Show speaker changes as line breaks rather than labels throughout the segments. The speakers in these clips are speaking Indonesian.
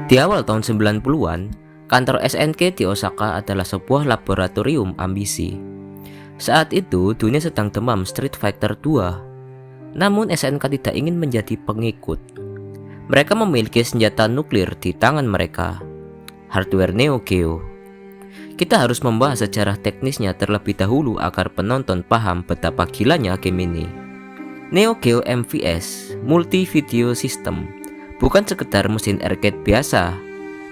Di awal tahun 90-an, kantor SNK di Osaka adalah sebuah laboratorium ambisi. Saat itu, dunia sedang demam Street Fighter 2. Namun SNK tidak ingin menjadi pengikut. Mereka memiliki senjata nuklir di tangan mereka, hardware Neo Geo. Kita harus membahas sejarah teknisnya terlebih dahulu agar penonton paham betapa gilanya game ini. Neo Geo MVS, Multi Video System, bukan sekedar mesin arcade biasa.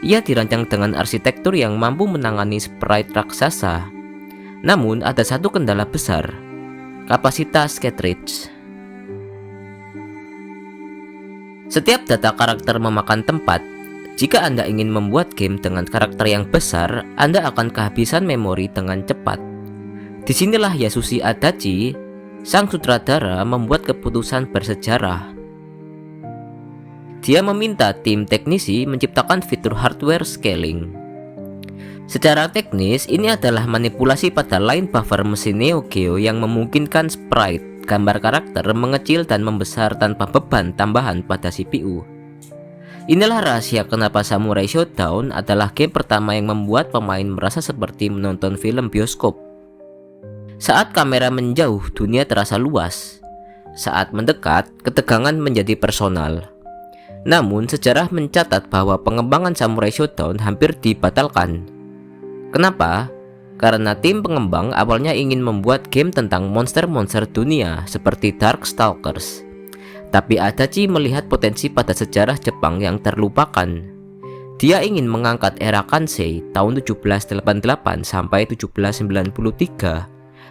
Ia dirancang dengan arsitektur yang mampu menangani sprite raksasa. Namun ada satu kendala besar, kapasitas cartridge. Setiap data karakter memakan tempat. Jika Anda ingin membuat game dengan karakter yang besar, Anda akan kehabisan memori dengan cepat. Disinilah Yasushi Adachi, sang sutradara, membuat keputusan bersejarah. Dia meminta tim teknisi menciptakan fitur hardware scaling. Secara teknis, ini adalah manipulasi pada line buffer mesin Neo Geo yang memungkinkan sprite, gambar karakter mengecil dan membesar tanpa beban tambahan pada CPU. Inilah rahasia kenapa Samurai Shodown adalah game pertama yang membuat pemain merasa seperti menonton film bioskop. Saat kamera menjauh, dunia terasa luas. Saat mendekat, ketegangan menjadi personal. Namun, sejarah mencatat bahwa pengembangan Samurai Shodown hampir dibatalkan. Kenapa? Karena tim pengembang awalnya ingin membuat game tentang monster-monster dunia seperti Darkstalkers. Tapi Adachi melihat potensi pada sejarah Jepang yang terlupakan. Dia ingin mengangkat era Kansei tahun 1788 sampai 1793,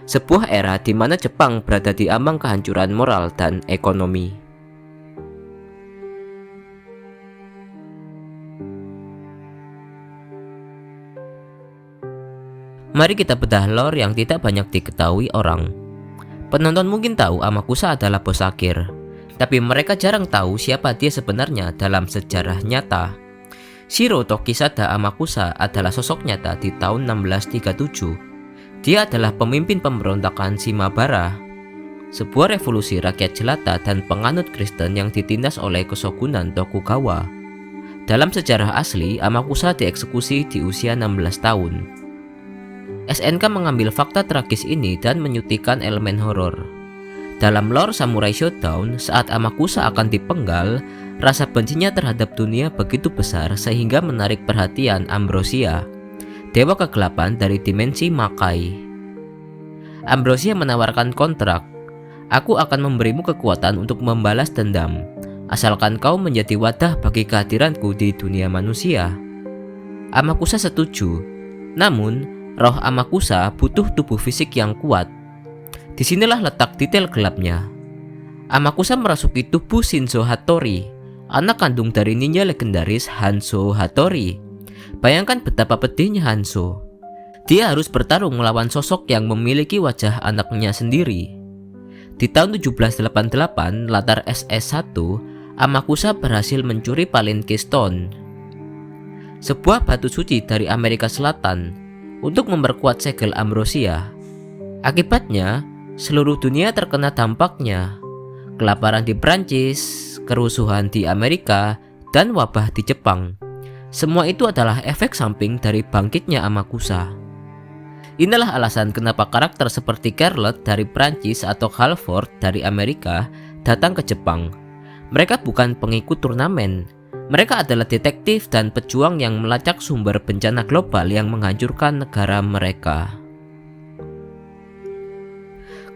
sebuah era di mana Jepang berada di ambang kehancuran moral dan ekonomi. Mari kita bedah lore yang tidak banyak diketahui orang. Penonton mungkin tahu Amakusa adalah bos akhir, tapi mereka jarang tahu siapa dia sebenarnya dalam sejarah nyata. Shiro Tokisada Amakusa adalah sosok nyata di tahun 1637. Dia adalah pemimpin pemberontakan Shimabara, sebuah revolusi rakyat jelata dan penganut Kristen yang ditindas oleh Kesogunan Tokugawa. Dalam sejarah asli, Amakusa dieksekusi di usia 16 tahun. SNK mengambil fakta tragis ini dan menyutikan elemen horor. Dalam lore Samurai Shodown, saat Amakusa akan dipenggal, rasa bencinya terhadap dunia begitu besar sehingga menarik perhatian Ambrosia, dewa kegelapan dari dimensi Makai. Ambrosia menawarkan kontrak, "Aku akan memberimu kekuatan untuk membalas dendam, asalkan kau menjadi wadah bagi kehadiranku di dunia manusia." Amakusa setuju, namun roh Amakusa butuh tubuh fisik yang kuat. Disinilah letak detail gelapnya. Amakusa merasuki tubuh Shinzo Hattori, anak kandung dari ninja legendaris Hanzo Hattori. Bayangkan betapa pedihnya Hanzo. Dia harus bertarung melawan sosok yang memiliki wajah anaknya sendiri. Di tahun 1788, latar SS1, Amakusa berhasil mencuri Palinque Stone, sebuah batu suci dari Amerika Selatan, untuk memperkuat segel Ambrosia. Akibatnya, seluruh dunia terkena dampaknya. Kelaparan di Prancis, kerusuhan di Amerika, dan wabah di Jepang. Semua itu adalah efek samping dari bangkitnya Amakusa. Inilah alasan kenapa karakter seperti Carlot dari Prancis atau Halford dari Amerika datang ke Jepang. Mereka bukan pengikut turnamen. Mereka adalah detektif dan pejuang yang melacak sumber bencana global yang menghancurkan negara mereka.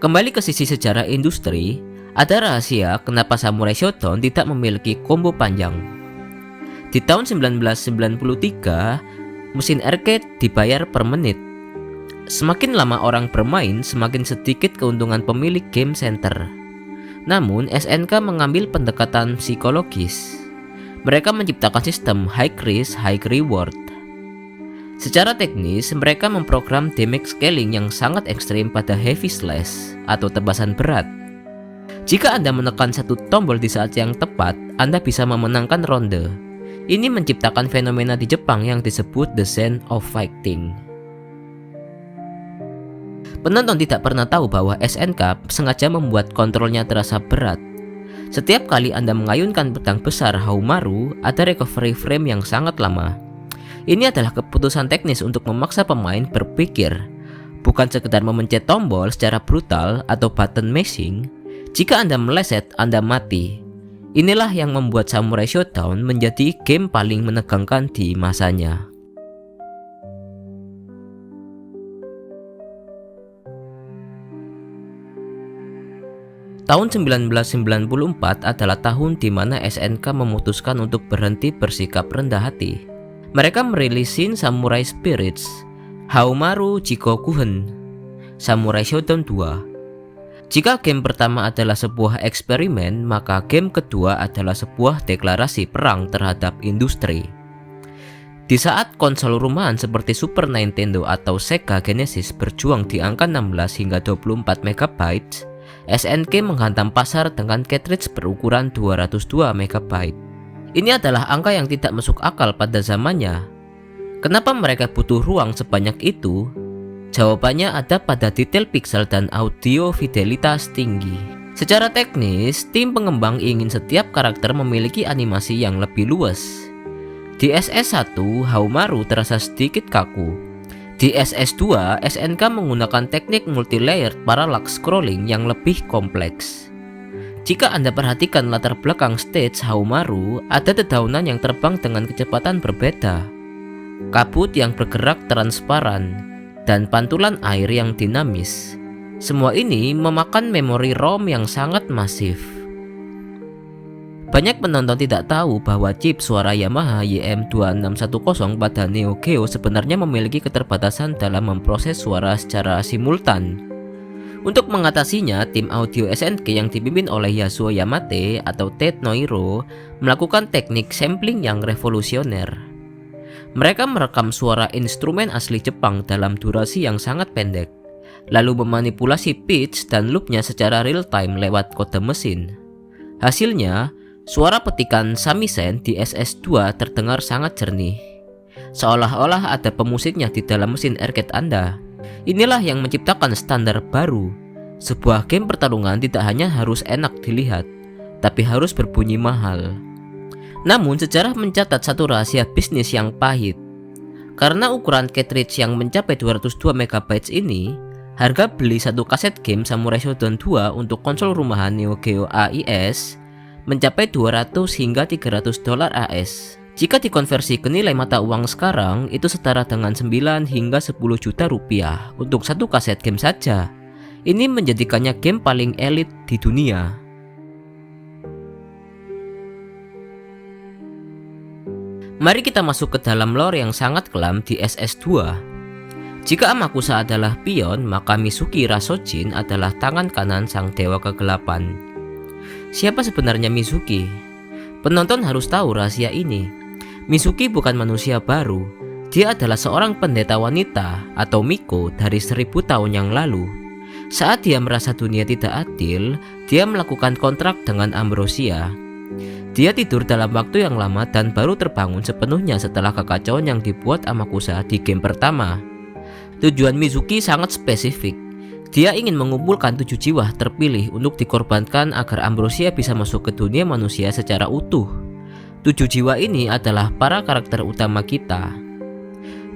Kembali ke sisi sejarah industri, ada rahasia kenapa Samurai Shodown tidak memiliki combo panjang. Di tahun 1993, mesin arcade dibayar per menit. Semakin lama orang bermain, semakin sedikit keuntungan pemilik game center. Namun, SNK mengambil pendekatan psikologis. Mereka menciptakan sistem high risk, high reward. Secara teknis, mereka memprogram damage scaling yang sangat ekstrim pada heavy slash atau tebasan berat. Jika Anda menekan satu tombol di saat yang tepat, Anda bisa memenangkan ronde. Ini menciptakan fenomena di Jepang yang disebut the Zen of Fighting. Penonton tidak pernah tahu bahwa SNK sengaja membuat kontrolnya terasa berat. Setiap kali Anda mengayunkan pedang besar Haumaru, ada recovery frame yang sangat lama. Ini adalah keputusan teknis untuk memaksa pemain berpikir, bukan sekedar memencet tombol secara brutal atau button mashing. Jika Anda meleset, Anda mati. Inilah yang membuat Samurai Shodown menjadi game paling menegangkan di masanya. Tahun 1994 adalah tahun di mana SNK memutuskan untuk berhenti bersikap rendah hati. Mereka merilis Samurai Spirits, Haumaru Jikokuhen, Samurai Shodown 2. Jika game pertama adalah sebuah eksperimen, maka game kedua adalah sebuah deklarasi perang terhadap industri. Di saat konsol rumahan seperti Super Nintendo atau Sega Genesis berjuang di angka 16 hingga 24 MB, SNK menghantam pasar dengan cartridge berukuran 202 MB. Ini adalah angka yang tidak masuk akal pada zamannya. Kenapa mereka butuh ruang sebanyak itu? Jawabannya ada pada detail pixel dan audio fidelitas tinggi. Secara teknis, tim pengembang ingin setiap karakter memiliki animasi yang lebih luas. Di SS1, Haumaru terasa sedikit kaku. Di SS2, SNK menggunakan teknik multi-layered parallax scrolling yang lebih kompleks. Jika Anda perhatikan latar belakang stage Haumaru, ada dedaunan yang terbang dengan kecepatan berbeda, kabut yang bergerak transparan, dan pantulan air yang dinamis. Semua ini memakan memori ROM yang sangat masif. Banyak penonton tidak tahu bahwa chip suara Yamaha YM2610 pada Neo Geo sebenarnya memiliki keterbatasan dalam memproses suara secara simultan. Untuk mengatasinya, tim audio SNK yang dipimpin oleh Yasuo Yamate atau Ted Noiro melakukan teknik sampling yang revolusioner. Mereka merekam suara instrumen asli Jepang dalam durasi yang sangat pendek, lalu memanipulasi pitch dan loopnya secara real time lewat kode mesin. Hasilnya, suara petikan samisen di SS2 terdengar sangat jernih, seolah-olah ada pemusiknya di dalam mesin arcade Anda. Inilah yang menciptakan standar baru. Sebuah game pertarungan tidak hanya harus enak dilihat, tapi harus berbunyi mahal. Namun sejarah mencatat satu rahasia bisnis yang pahit. Karena ukuran cartridge yang mencapai 202 MB ini, harga beli satu kaset game Samurai Shodown 2 untuk konsol rumahan Neo Geo AIS mencapai 200 hingga 300 dolar AS. Jika dikonversi ke nilai mata uang sekarang, itu setara dengan 9 hingga 10 juta rupiah untuk satu kaset game saja. Ini menjadikannya game paling elit di dunia. Mari kita masuk ke dalam lore yang sangat kelam di SS2. Jika Amakusa adalah pion, maka Mizuki Rasojin adalah tangan kanan sang dewa kegelapan. Siapa sebenarnya Mizuki? Penonton harus tahu rahasia ini. Mizuki bukan manusia baru. Dia adalah seorang pendeta wanita atau Miko dari 1000 tahun yang lalu. Saat dia merasa dunia tidak adil, dia melakukan kontrak dengan Ambrosia. Dia tidur dalam waktu yang lama dan baru terbangun sepenuhnya setelah kekacauan yang dibuat Amakusa di game pertama. Tujuan Mizuki sangat spesifik. Dia ingin mengumpulkan 7 jiwa terpilih untuk dikorbankan agar Ambrosia bisa masuk ke dunia manusia secara utuh. 7 jiwa ini adalah para karakter utama kita.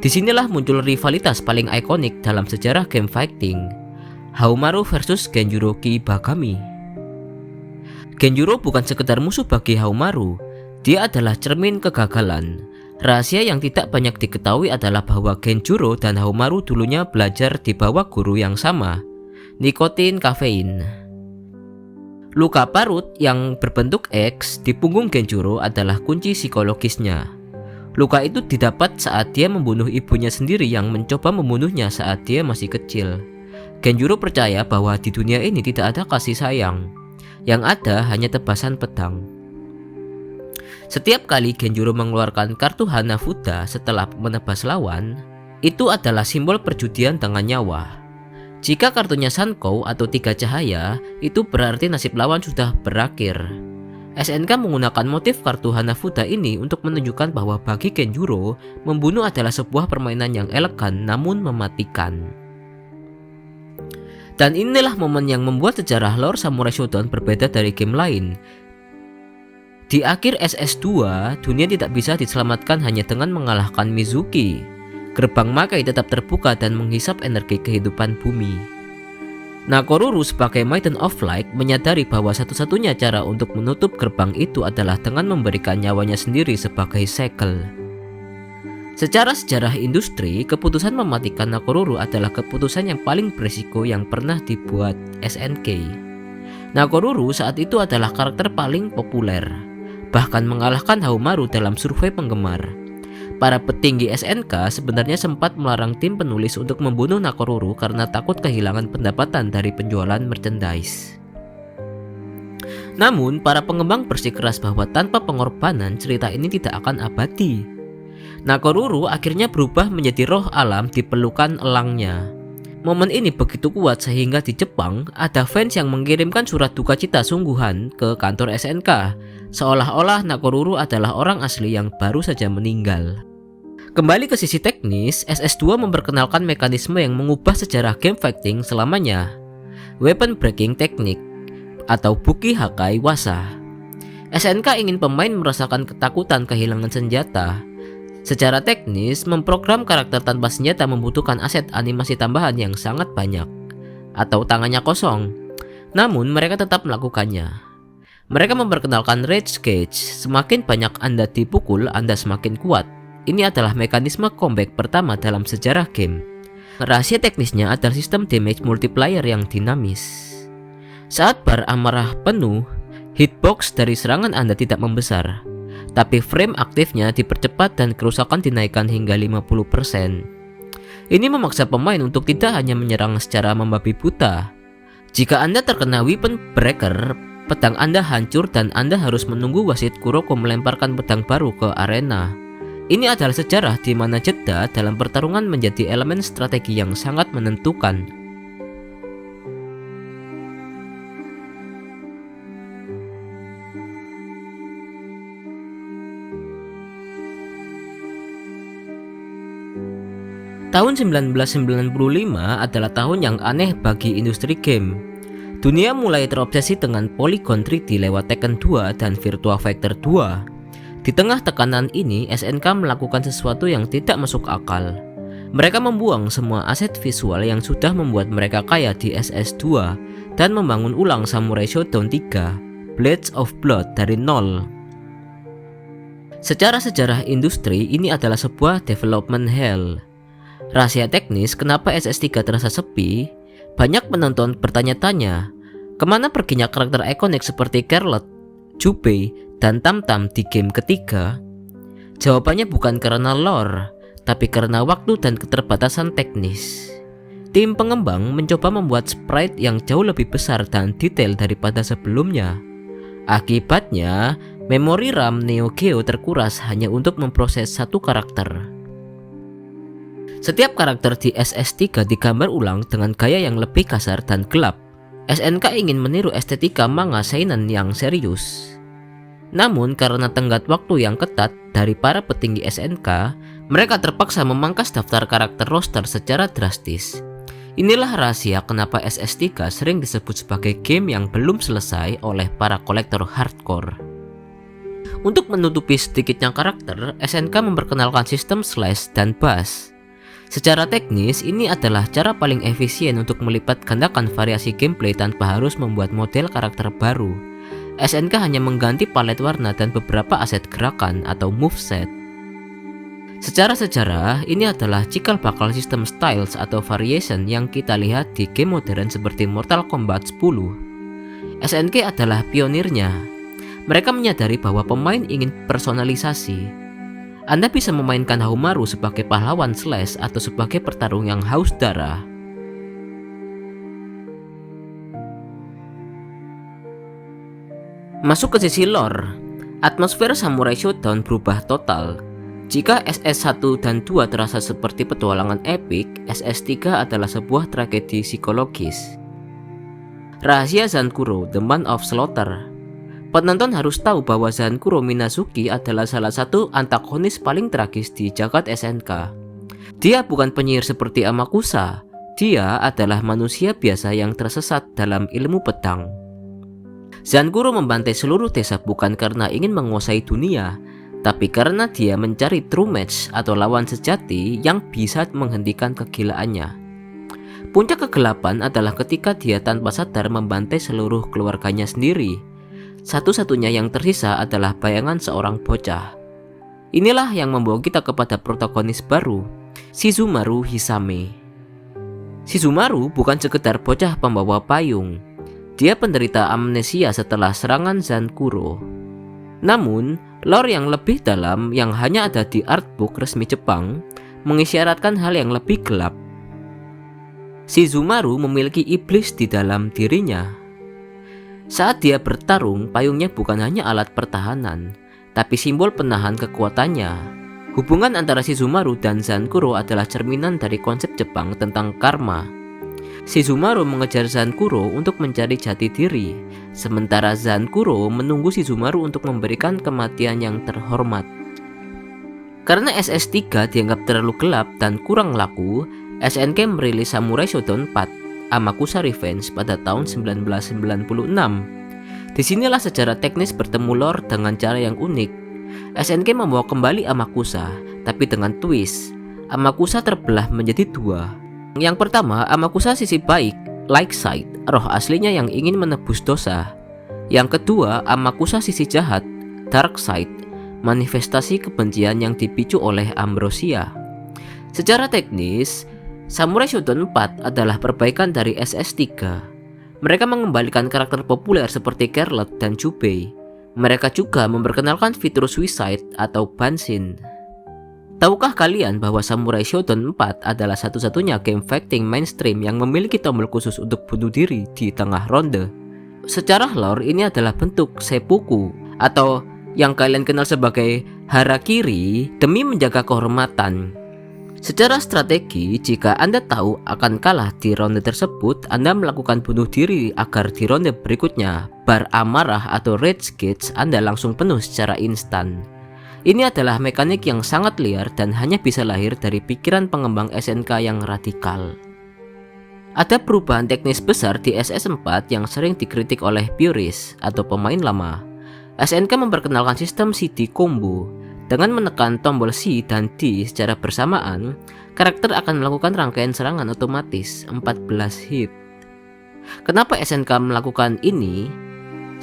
Disinilah muncul rivalitas paling ikonik dalam sejarah game fighting, Haumaru versus Genjuro Kibagami. Genjuro bukan sekedar musuh bagi Haumaru, dia adalah cermin kegagalan. Rahasia yang tidak banyak diketahui adalah bahwa Genjuro dan Haumaru dulunya belajar di bawah guru yang sama, nikotin kafein. Luka parut yang berbentuk X di punggung Genjuro adalah kunci psikologisnya. Luka itu didapat saat dia membunuh ibunya sendiri yang mencoba membunuhnya saat dia masih kecil. Genjuro percaya bahwa di dunia ini tidak ada kasih sayang, yang ada hanya tebasan pedang. Setiap kali Genjuro mengeluarkan kartu Hanafuda setelah menebas lawan, itu adalah simbol perjudian dengan nyawa. Jika kartunya Sankou atau 3 cahaya, itu berarti nasib lawan sudah berakhir. SNK menggunakan motif kartu Hanafuda ini untuk menunjukkan bahwa bagi Genjuro, membunuh adalah sebuah permainan yang elegan namun mematikan. Dan inilah momen yang membuat sejarah lore Samurai Shodown berbeda dari game lain. Di akhir SS2, dunia tidak bisa diselamatkan hanya dengan mengalahkan Mizuki. Gerbang Makai tetap terbuka dan menghisap energi kehidupan bumi. Nakoruru sebagai Maiden of Light menyadari bahwa satu-satunya cara untuk menutup gerbang itu adalah dengan memberikan nyawanya sendiri sebagai segel. Secara sejarah industri, keputusan mematikan Nakoruru adalah keputusan yang paling berisiko yang pernah dibuat SNK. Nakoruru saat itu adalah karakter paling populer, bahkan mengalahkan Haohmaru dalam survei penggemar. Para petinggi SNK sebenarnya sempat melarang tim penulis untuk membunuh Nakoruru karena takut kehilangan pendapatan dari penjualan merchandise. Namun, para pengembang bersikeras bahwa tanpa pengorbanan cerita ini tidak akan abadi. Nakoruru akhirnya berubah menjadi roh alam di pelukan elangnya. Momen ini begitu kuat sehingga di Jepang ada fans yang mengirimkan surat duka cita sungguhan ke kantor SNK, seolah-olah Nakoruru adalah orang asli yang baru saja meninggal. Kembali ke sisi teknis, SS2 memperkenalkan mekanisme yang mengubah sejarah game fighting selamanya, Weapon Breaking Technique atau Buki Hakai Wasa. SNK ingin pemain merasakan ketakutan kehilangan senjata. Secara teknis, memprogram karakter tanpa senjata membutuhkan aset animasi tambahan yang sangat banyak, atau tangannya kosong. Namun, mereka tetap melakukannya. Mereka memperkenalkan Rage Gauge, semakin banyak Anda dipukul, Anda semakin kuat. Ini adalah mekanisme comeback pertama dalam sejarah game. Rahasia teknisnya adalah sistem damage multiplier yang dinamis. Saat bar amarah penuh, hitbox dari serangan Anda tidak membesar, tapi frame aktifnya dipercepat dan kerusakan dinaikkan hingga 50%. Ini memaksa pemain untuk tidak hanya menyerang secara membabi buta. Jika Anda terkena weapon breaker, pedang Anda hancur dan Anda harus menunggu wasit Kuroko melemparkan pedang baru ke arena. Ini adalah sejarah di mana jeda dalam pertarungan menjadi elemen strategi yang sangat menentukan. Tahun 1995 adalah tahun yang aneh bagi industri game. Dunia mulai terobsesi dengan Polygon 3D lewat Tekken 2 dan Virtua Fighter 2. Di tengah tekanan ini, SNK melakukan sesuatu yang tidak masuk akal. Mereka membuang semua aset visual yang sudah membuat mereka kaya di SS2 dan membangun ulang Samurai Shodown 3, Blades of Blood dari nol. Secara sejarah industri, ini adalah sebuah development hell. Rahasia teknis kenapa SS3 terasa sepi? Banyak penonton bertanya-tanya, kemana perginya karakter ikonik seperti Carlot, Jubei, dan Tam-Tam di game ketiga? Jawabannya bukan karena lore, tapi karena waktu dan keterbatasan teknis. Tim pengembang mencoba membuat sprite yang jauh lebih besar dan detail daripada sebelumnya. Akibatnya, memori RAM Neo Geo terkuras hanya untuk memproses satu karakter. Setiap karakter di SS3 digambar ulang dengan gaya yang lebih kasar dan gelap. SNK ingin meniru estetika manga seinen yang serius. Namun karena tenggat waktu yang ketat dari para petinggi SNK, mereka terpaksa memangkas daftar karakter roster secara drastis. Inilah rahasia kenapa SS3 sering disebut sebagai game yang belum selesai oleh para kolektor hardcore. Untuk menutupi sedikitnya karakter, SNK memperkenalkan sistem slash dan bash. Secara teknis, ini adalah cara paling efisien untuk melipat gandakan variasi gameplay tanpa harus membuat model karakter baru. SNK hanya mengganti palet warna dan beberapa aset gerakan atau moveset. Secara sejarah, ini adalah cikal bakal sistem styles atau variation yang kita lihat di game modern seperti Mortal Kombat 10. SNK adalah pionirnya. Mereka menyadari bahwa pemain ingin personalisasi. Anda bisa memainkan Haohmaru sebagai pahlawan slash atau sebagai petarung yang haus darah. Masuk ke sisi lore, atmosfer Samurai Shodown berubah total. Jika SS1 dan 2 terasa seperti petualangan epik, SS3 adalah sebuah tragedi psikologis. Rahasia Zankuro, The Man of Slaughter. Penonton harus tahu bahwa Zankuro Minazuki adalah salah satu antagonis paling tragis di jagat SNK. Dia bukan penyihir seperti Amakusa, dia adalah manusia biasa yang tersesat dalam ilmu pedang. Zankuro membantai seluruh desa bukan karena ingin menguasai dunia, tapi karena dia mencari true match atau lawan sejati yang bisa menghentikan kegilaannya. Puncak kegelapan adalah ketika dia tanpa sadar membantai seluruh keluarganya sendiri. Satu-satunya yang tersisa adalah bayangan seorang bocah. Inilah yang membawa kita kepada protagonis baru, Shizumaru Hisame. Shizumaru bukan sekedar bocah pembawa payung. Dia penderita amnesia setelah serangan Zankuro. Namun, lore yang lebih dalam yang hanya ada di artbook resmi Jepang mengisyaratkan hal yang lebih gelap. Shizumaru memiliki iblis di dalam dirinya. Saat dia bertarung, payungnya bukan hanya alat pertahanan, tapi simbol penahan kekuatannya. Hubungan antara Shizumaru dan Zankuro adalah cerminan dari konsep Jepang tentang karma. Shizumaru mengejar Zankuro untuk mencari jati diri, sementara Zankuro menunggu Shizumaru untuk memberikan kematian yang terhormat. Karena SS3 dianggap terlalu gelap dan kurang laku, SNK merilis Samurai Shodown 4 Amakusa Revenge pada tahun 1996. Disinilah secara teknis bertemu lore dengan cara yang unik. SNK membawa kembali Amakusa, tapi dengan twist. Amakusa terbelah menjadi dua. Yang pertama, Amakusa sisi baik, light side, roh aslinya yang ingin menebus dosa. Yang kedua, Amakusa sisi jahat, dark side, manifestasi kebencian yang dipicu oleh ambrosia. Secara teknis, Samurai Shodown 4 adalah perbaikan dari SS3. Mereka mengembalikan karakter populer seperti Carlot dan Jubei. Mereka juga memperkenalkan fitur suicide atau banshin. Tahukah kalian bahwa Samurai Shodown 4 adalah satu-satunya game fighting mainstream yang memiliki tombol khusus untuk bunuh diri di tengah ronde? Secara lore ini adalah bentuk seppuku atau yang kalian kenal sebagai harakiri demi menjaga kehormatan. Secara strategi, jika Anda tahu akan kalah di ronde tersebut, Anda melakukan bunuh diri agar di ronde berikutnya bar amarah atau rage gauge Anda langsung penuh secara instan. Ini adalah mekanik yang sangat liar dan hanya bisa lahir dari pikiran pengembang SNK yang radikal. Ada perubahan teknis besar di SS4 yang sering dikritik oleh purist atau pemain lama. SNK memperkenalkan sistem CD combo. Dengan menekan tombol C dan D secara bersamaan, karakter akan melakukan rangkaian serangan otomatis 14 hit. Kenapa SNK melakukan ini?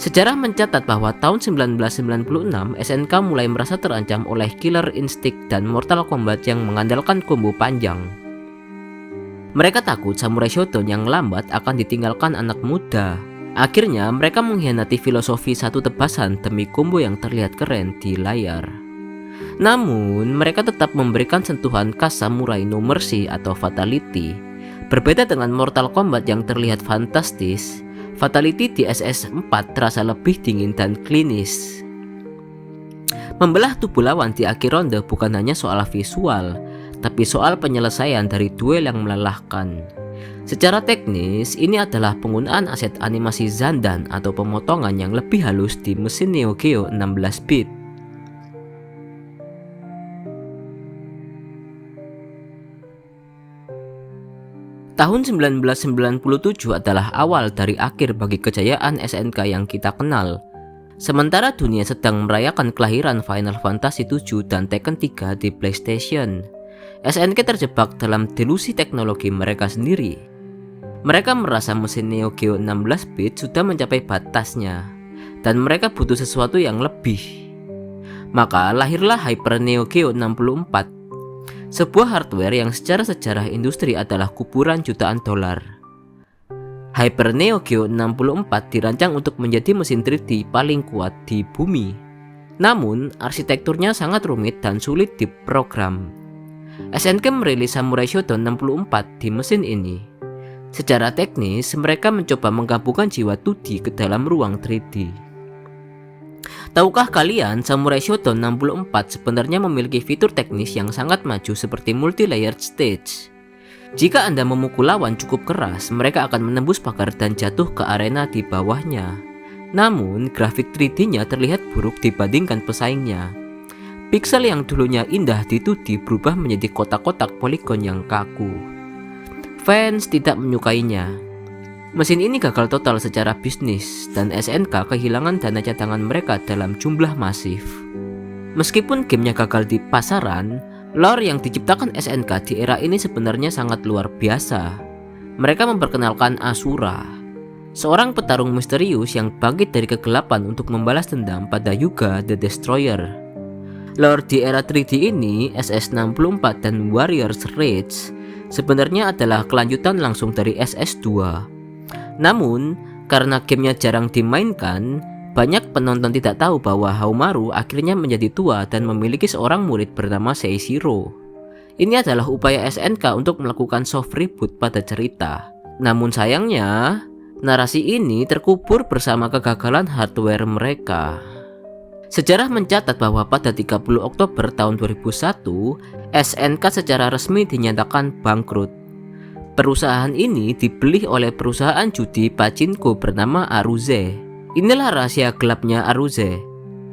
Sejarah mencatat bahwa tahun 1996 SNK mulai merasa terancam oleh Killer Instinct dan Mortal Kombat yang mengandalkan combo panjang. Mereka takut Samurai Shodown yang lambat akan ditinggalkan anak muda. Akhirnya mereka mengkhianati filosofi satu tebasan demi combo yang terlihat keren di layar. Namun mereka tetap memberikan sentuhan khas Samurai No Mercy atau Fatality. Berbeda dengan Mortal Kombat yang terlihat fantastis, Fatality di SS4 terasa lebih dingin dan klinis. Membelah tubuh lawan di akhir ronde bukan hanya soal visual, tapi soal penyelesaian dari duel yang melelahkan. Secara teknis, ini adalah penggunaan aset animasi Zandan atau pemotongan yang lebih halus di mesin Neo Geo 16-bit. Tahun 1997 adalah awal dari akhir bagi kejayaan SNK yang kita kenal. Sementara dunia sedang merayakan kelahiran Final Fantasy 7 dan Tekken 3 di PlayStation, SNK terjebak dalam delusi teknologi mereka sendiri. Mereka merasa mesin Neo Geo 16-bit sudah mencapai batasnya, dan mereka butuh sesuatu yang lebih. Maka lahirlah Hyper Neo Geo 64, sebuah hardware yang secara sejarah industri adalah kuburan jutaan dolar. Hyper Neo Geo 64 dirancang untuk menjadi mesin 3D paling kuat di bumi. Namun, arsitekturnya sangat rumit dan sulit diprogram. SNK merilis Samurai Shodown 64 di mesin ini. Secara teknis, mereka mencoba menggabungkan jiwa 2D ke dalam ruang 3D. Tahukah kalian, Samurai Shodown 64 sebenarnya memiliki fitur teknis yang sangat maju seperti multi-layered stage. Jika Anda memukul lawan cukup keras, mereka akan menembus pagar dan jatuh ke arena di bawahnya. Namun, grafik 3D-nya terlihat buruk dibandingkan pesaingnya. Pixel yang dulunya indah di 2D berubah menjadi kotak-kotak poligon yang kaku. Fans tidak menyukainya. Mesin ini gagal total secara bisnis dan SNK kehilangan dana cadangan mereka dalam jumlah masif. Meskipun gamenya gagal di pasaran, lore yang diciptakan SNK di era ini sebenarnya sangat luar biasa. Mereka memperkenalkan Asura, seorang petarung misterius yang bangkit dari kegelapan untuk membalas dendam pada Yuga the Destroyer. Lore di era 3D ini, SS64 dan Warriors Rage, sebenarnya adalah kelanjutan langsung dari SS2. Namun, karena gamenya jarang dimainkan, banyak penonton tidak tahu bahwa Haumaru akhirnya menjadi tua dan memiliki seorang murid bernama Seishiro. Ini adalah upaya SNK untuk melakukan soft reboot pada cerita. Namun sayangnya, narasi ini terkubur bersama kegagalan hardware mereka. Sejarah mencatat bahwa pada 30 Oktober tahun 2001, SNK secara resmi dinyatakan bangkrut. Perusahaan ini dibeli oleh perusahaan judi pachinko bernama Aruze. Inilah rahasia gelapnya Aruze.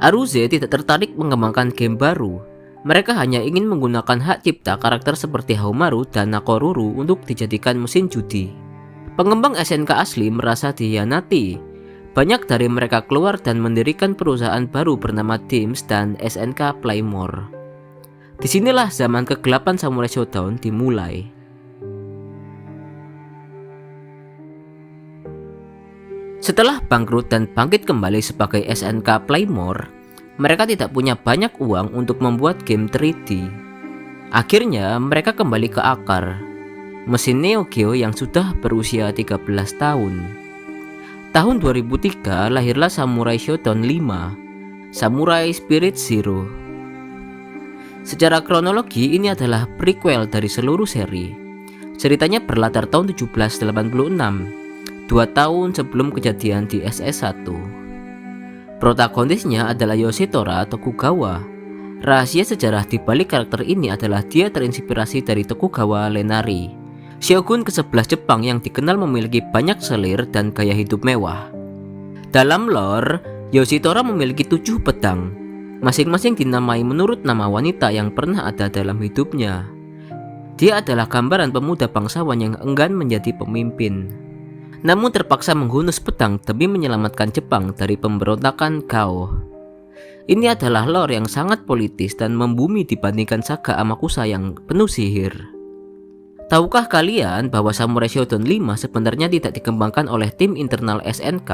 Aruze tidak tertarik mengembangkan game baru. Mereka hanya ingin menggunakan hak cipta karakter seperti Haumaru dan Nakoruru untuk dijadikan mesin judi. Pengembang SNK asli merasa dihianati. Banyak dari mereka keluar dan mendirikan perusahaan baru bernama Teams dan SNK Playmore. Disinilah zaman kegelapan Samurai Shodown dimulai. Setelah bangkrut dan bangkit kembali sebagai SNK Playmore, mereka tidak punya banyak uang untuk membuat game 3D. Akhirnya mereka kembali ke akar, mesin Neo Geo yang sudah berusia 13 tahun. Tahun 2003 lahirlah Samurai Shodown 5, Samurai Spirit Zero. Secara kronologi ini adalah prequel dari seluruh seri. Ceritanya berlatar tahun 1786. 2 tahun sebelum kejadian di SS1. Protagonisnya adalah Yoshitora Tokugawa. Rahasia sejarah di balik karakter ini adalah dia terinspirasi dari Tokugawa Ieyasu, shogun ke-11 Jepang yang dikenal memiliki banyak selir dan gaya hidup mewah. Dalam lore, Yoshitora memiliki 7 pedang, masing-masing dinamai menurut nama wanita yang pernah ada dalam hidupnya. Dia adalah gambaran pemuda bangsawan yang enggan menjadi pemimpin, namun terpaksa menghunus pedang demi menyelamatkan Jepang dari pemberontakan Gao. Ini adalah lore yang sangat politis dan membumi dibandingkan saga Amakusa yang penuh sihir. Tahukah kalian bahwa Samurai Shodown 5 sebenarnya tidak dikembangkan oleh tim internal SNK?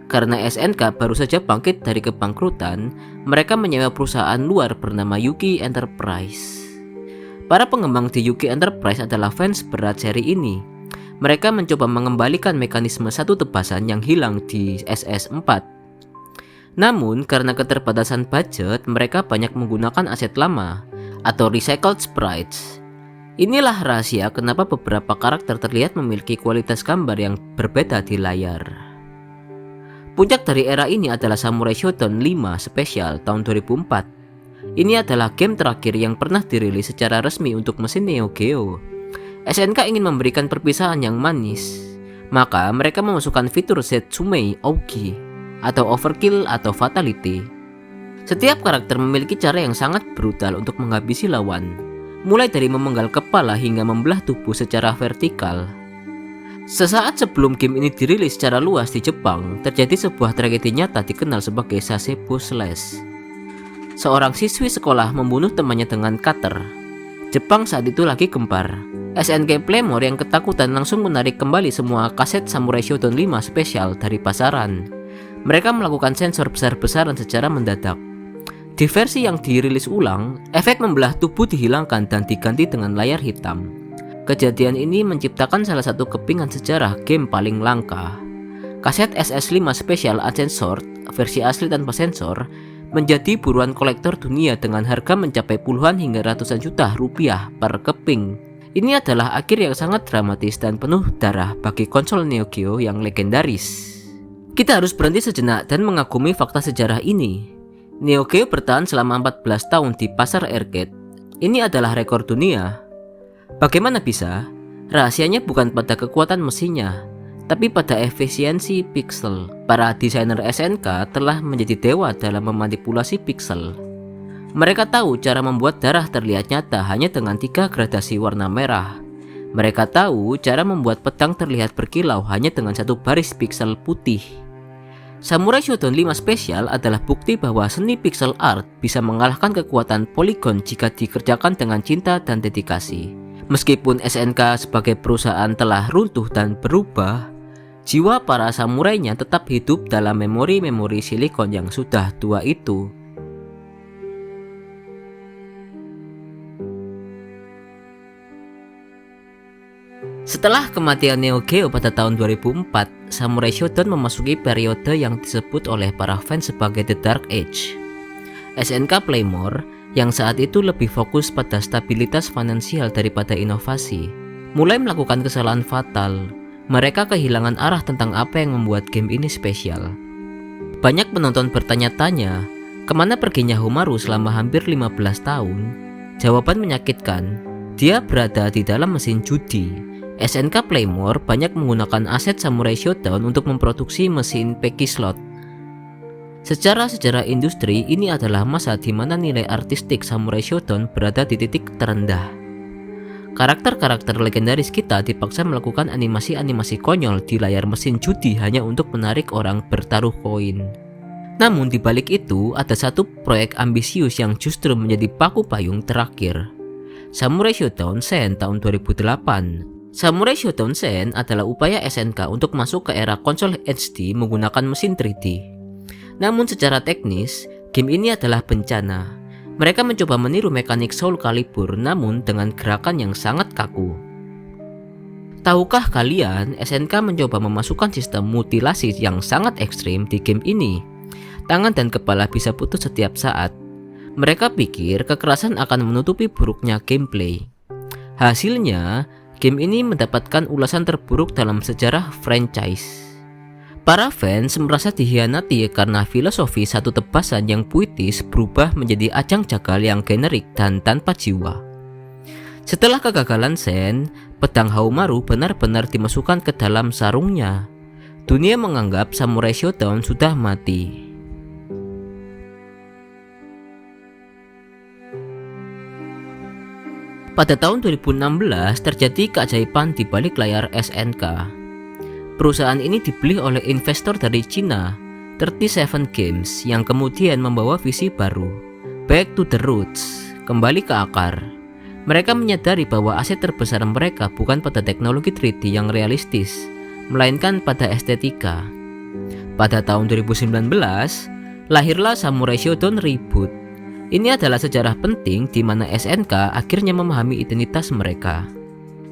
Karena SNK baru saja bangkit dari kebangkrutan, mereka menyewa perusahaan luar bernama Yuki Enterprise. Para pengembang di Yuki Enterprise adalah fans berat seri ini. Mereka mencoba mengembalikan mekanisme satu tebasan yang hilang di SS4. Namun, karena keterbatasan budget, mereka banyak menggunakan aset lama atau recycled sprites. Inilah rahasia kenapa beberapa karakter terlihat memiliki kualitas gambar yang berbeda di layar. Puncak dari era ini adalah Samurai Shodown 5 Special tahun 2004. Ini adalah game terakhir yang pernah dirilis secara resmi untuk mesin Neo Geo. SNK ingin memberikan perpisahan yang manis, maka mereka memasukkan fitur Zetsumei Ouki atau Overkill atau Fatality. Setiap karakter memiliki cara yang sangat brutal untuk menghabisi lawan, mulai dari memenggal kepala hingga membelah tubuh secara vertikal. Sesaat sebelum game ini dirilis secara luas di Jepang, terjadi sebuah tragedi nyata dikenal sebagai Sasebo Slash. Seorang siswi sekolah membunuh temannya dengan cutter. Jepang saat itu lagi gempar. SNK Playmore yang ketakutan langsung menarik kembali semua kaset Samurai Shodown 5 Special dari pasaran. Mereka melakukan sensor besar-besaran secara mendadak. Di versi yang dirilis ulang, efek membelah tubuh dihilangkan dan diganti dengan layar hitam. Kejadian ini menciptakan salah satu kepingan sejarah game paling langka. Kaset SS5 Special Uncensored, versi asli tanpa sensor, menjadi buruan kolektor dunia dengan harga mencapai puluhan hingga ratusan juta rupiah per keping. Ini adalah akhir yang sangat dramatis dan penuh darah bagi konsol Neo Geo yang legendaris. Kita harus berhenti sejenak dan mengagumi fakta sejarah ini. Neo Geo bertahan selama 14 tahun di pasar arcade. Ini adalah rekor dunia. Bagaimana bisa? Rahasianya bukan pada kekuatan mesinnya, tapi pada efisiensi pixel. Para desainer SNK telah menjadi dewa dalam memanipulasi pixel. Mereka tahu cara membuat darah terlihat nyata hanya dengan 3 gradasi warna merah. Mereka tahu cara membuat pedang terlihat berkilau hanya dengan satu baris piksel putih. Samurai Shodown 5 Special adalah bukti bahwa seni pixel art bisa mengalahkan kekuatan poligon jika dikerjakan dengan cinta dan dedikasi. Meskipun SNK sebagai perusahaan telah runtuh dan berubah, jiwa para samurainya tetap hidup dalam memori-memori silikon yang sudah tua itu. Setelah kematian Neo Geo pada tahun 2004, Samurai Shodown memasuki periode yang disebut oleh para fans sebagai The Dark Age. SNK Playmore, yang saat itu lebih fokus pada stabilitas finansial daripada inovasi, mulai melakukan kesalahan fatal. Mereka kehilangan arah tentang apa yang membuat game ini spesial. Banyak penonton bertanya-tanya, kemana perginya Homaru selama hampir 15 tahun? Jawaban menyakitkan, dia berada di dalam mesin judi. SNK Playmore banyak menggunakan aset Samurai Shodown untuk memproduksi mesin Peki slot. Secara sejarah industri, ini adalah masa di mana nilai artistik Samurai Shodown berada di titik terendah. Karakter-karakter legendaris kita dipaksa melakukan animasi-animasi konyol di layar mesin judi hanya untuk menarik orang bertaruh koin. Namun di balik itu, ada satu proyek ambisius yang justru menjadi paku payung terakhir. Samurai Shodown Sen tahun 2008. Samurai Shodown Sen adalah upaya SNK untuk masuk ke era konsol HD menggunakan mesin 3D. Namun secara teknis, game ini adalah bencana. Mereka mencoba meniru mekanik Soul Calibur namun dengan gerakan yang sangat kaku. Tahukah kalian, SNK mencoba memasukkan sistem mutilasi yang sangat ekstrim di game ini. Tangan dan kepala bisa putus setiap saat. Mereka pikir kekerasan akan menutupi buruknya gameplay. Hasilnya, game ini mendapatkan ulasan terburuk dalam sejarah franchise. Para fans merasa dikhianati karena filosofi satu tebasan yang puitis berubah menjadi ajang jagal yang generik dan tanpa jiwa. Setelah kegagalan Sen, pedang Haumaru benar-benar dimasukkan ke dalam sarungnya. Dunia menganggap Samurai Shodown sudah mati. Pada tahun 2016 terjadi keajaiban di balik layar SNK. Perusahaan ini dibeli oleh investor dari Cina, 37 Games, yang kemudian membawa visi baru, Back to the Roots, kembali ke akar. Mereka menyadari bahwa aset terbesar mereka bukan pada teknologi 3D yang realistis, melainkan pada estetika. Pada tahun 2019, lahirlah Samurai Shodown Reboot. Ini adalah sejarah penting di mana SNK akhirnya memahami identitas mereka.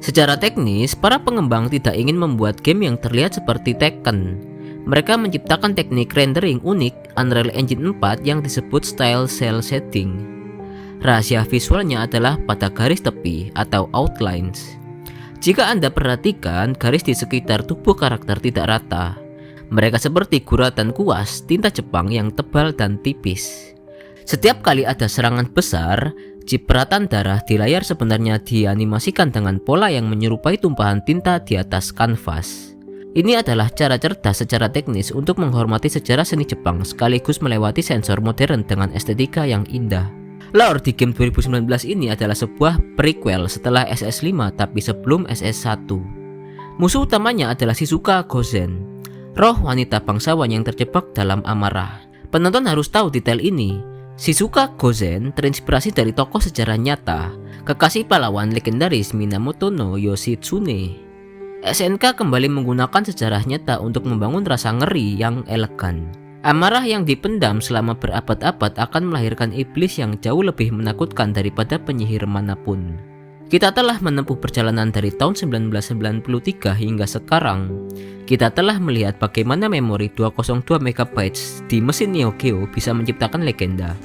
Secara teknis, para pengembang tidak ingin membuat game yang terlihat seperti Tekken. Mereka menciptakan teknik rendering unik Unreal Engine 4 yang disebut style cell shading. Rahasia visualnya adalah pada garis tepi atau outlines. Jika Anda perhatikan, garis di sekitar tubuh karakter tidak rata. Mereka seperti guratan kuas tinta Jepang yang tebal dan tipis. Setiap kali ada serangan besar, cipratan darah di layar sebenarnya dianimasikan dengan pola yang menyerupai tumpahan tinta di atas kanvas. Ini adalah cara cerdas secara teknis untuk menghormati sejarah seni Jepang sekaligus melewati sensor modern dengan estetika yang indah. Lore di game 2019 ini adalah sebuah prequel setelah SS5 tapi sebelum SS1. Musuh utamanya adalah Shizuka Gozen, roh wanita bangsawan yang terjebak dalam amarah. Penonton harus tahu detail ini. Shizuka Gozen terinspirasi dari tokoh sejarah nyata, kekasih pahlawan legendaris Minamoto no Yoshitsune. SNK kembali menggunakan sejarah nyata untuk membangun rasa ngeri yang elegan. Amarah yang dipendam selama berabad-abad akan melahirkan iblis yang jauh lebih menakutkan daripada penyihir manapun. Kita telah menempuh perjalanan dari tahun 1993 hingga sekarang. Kita telah melihat bagaimana memori 202 MB di mesin Neo Geo bisa menciptakan legenda.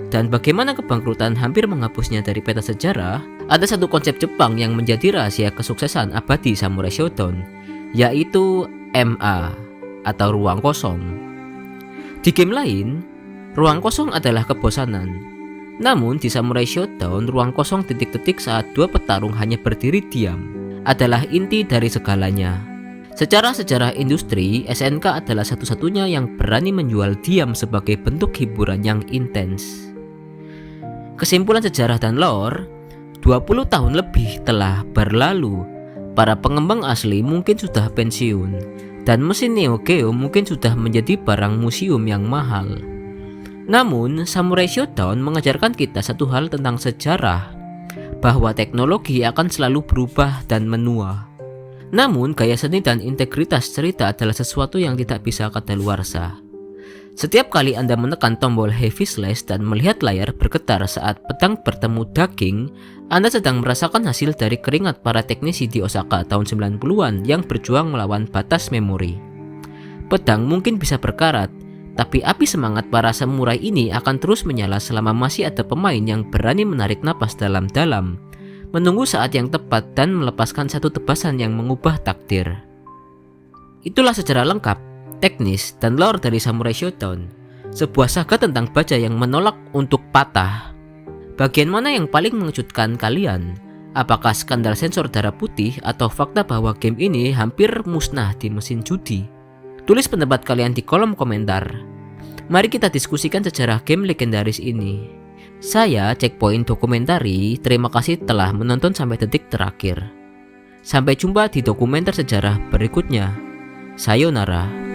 Dan bagaimana kebangkrutan hampir menghapusnya dari peta sejarah. Ada satu konsep Jepang yang menjadi rahasia kesuksesan abadi Samurai Shodown, yaitu MA atau ruang kosong. Di game lain, ruang kosong adalah kebosanan. Namun di Samurai Shodown, ruang kosong detik-detik saat dua petarung hanya berdiri diam adalah inti dari segalanya. Secara sejarah industri, SNK adalah satu-satunya yang berani menjual diam sebagai bentuk hiburan yang intens. Kesimpulan sejarah dan lore, 20 tahun lebih telah berlalu. Para pengembang asli mungkin sudah pensiun, dan mesin Neo Geo mungkin sudah menjadi barang museum yang mahal. Namun, Samurai Shodown mengajarkan kita satu hal tentang sejarah, bahwa teknologi akan selalu berubah dan menua. Namun, gaya seni dan integritas cerita adalah sesuatu yang tidak bisa kadaluarsa. Setiap kali Anda menekan tombol heavy slash dan melihat layar bergetar saat pedang bertemu daging, Anda sedang merasakan hasil dari keringat para teknisi di Osaka tahun 90-an yang berjuang melawan batas memori. Pedang mungkin bisa berkarat, tapi api semangat para samurai ini akan terus menyala selama masih ada pemain yang berani menarik napas dalam-dalam, menunggu saat yang tepat dan melepaskan satu tebasan yang mengubah takdir. Itulah sejarah lengkap, teknis, dan lore dari Samurai Shodown, sebuah saga tentang baja yang menolak untuk patah. Bagian mana yang paling mengejutkan kalian? Apakah skandal sensor darah putih atau fakta bahwa game ini hampir musnah di mesin judi? Tulis pendapat kalian di kolom komentar. Mari kita diskusikan sejarah game legendaris ini. Saya Checkpoint Dokumentari, terima kasih telah menonton sampai detik terakhir. Sampai jumpa di dokumenter sejarah berikutnya. Sayonara.